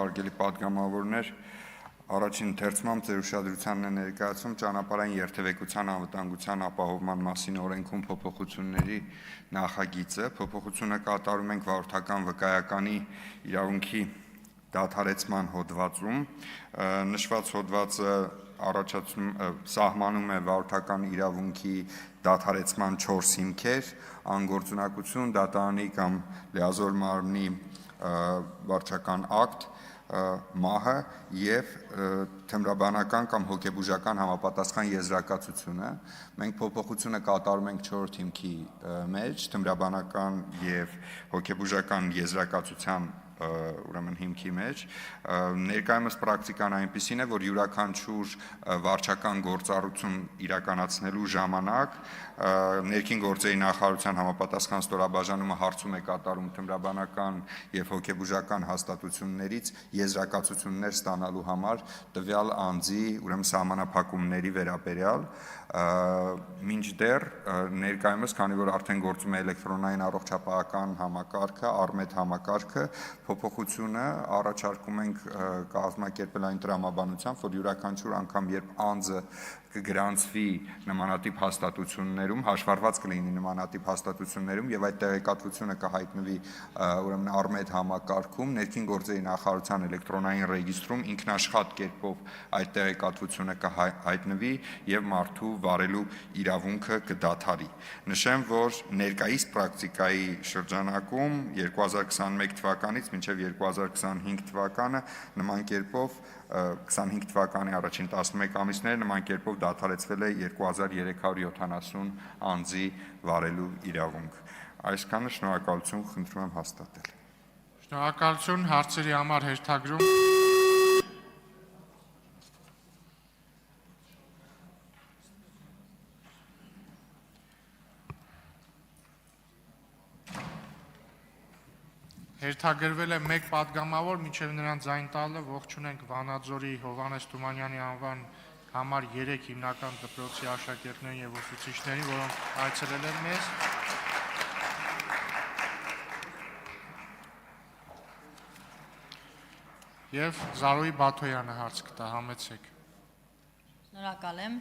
հարգելի պատգամավորներ, առաջին ընթերցմամբ ձեր ուշադրությանն է ներկայացում ճանապարհային երթևեկության անվտանգության ապահովման մասին օրենքում փոփոխությունների նախագիծը։ Փոփոխությունը կատարում ենք վարորդական վկայականի իրավունքի դադարեցման հոդվածում։ Նշված հոդվածը սահմանում է վարորդական իրավունքի դադարեցման 4 հիմքեր՝ անգործունակություն, դատարանի կամ լիազոր մարմնի վարչական ակտ, մահը և թմրաբանական կամ հոգեբուժական համապատասխան եզրակացությունը։ Մենք փոփոխությունը կատարում ենք 4 հիմքի մեջ՝ թմրաբանական և հոգեբուժական եզրակացության հիմքի մեջ։ Ներկայումս պրակտիկան այնպիսին է, որ յուրաքանչյուր վարչական գործառույթ իրականացնելու ժամանակ ներքին գործերի նախարարության համապատասխան ստորաբաժանումը հարցում է կատարում թմրաբանական և հոգեբուժական հաստատություններից եզրակացություններ ստանալու համար տվյալ անձի սահմանափակումների վերաբերյալ։ Մինչդեռ ներկայումս, քանի որ արդեն գործում է էլեկտրոնային առողջապահական համակարգը, ARMED համակարգը, փոփոխությունը առաջարկում ենք կազմակերպել այն տրամաբանությամբ, որ յուրաքանչյուր անգամ, երբ անձը կգրանցվի նմանատիպ հաստատություններում, հաշվառված կլինի նմանատիպ հաստատություններում և այդ տեղեկատվությունը կհայտնվի ARMED համակարգում, ներքին գործերի նախարարության էլեկտրոնային ռեգիստրում ինքնաշխատ կերպով այդ տեղեկատվությունը կհայտնվի և մարդու վարելու իրավունքը կդադարի։ Նշեմ, որ ներկայիս պրակտիկայի շրջանակում 2021 թվականից մինչև 2025 թվականը նման կերպով 25 թվականի առաջին 11 ամիսները նման կերպով դադարեցվել է 2370 անձի վարելու իրավունք։ Այսքանը, շնորհակալություն, խնդրում եմ հաստատել։ Շնորհակալություն, հարցերի համար հերթագրում։ Հերթագրվել է 1 պատգամավոր, մինչև նրան ձայն տալը ողջունենք Վանաձորի Հովհաննես Թումանյանի անվան համար 3 հիմնական դպրոցի աշակերտներին և ուսուցիչներին, որոնք այցելել են մեզ։ Եվ Զարուհի Բաթոյանը հարց կտա, համեցեք։ Շնորհակալ եմ։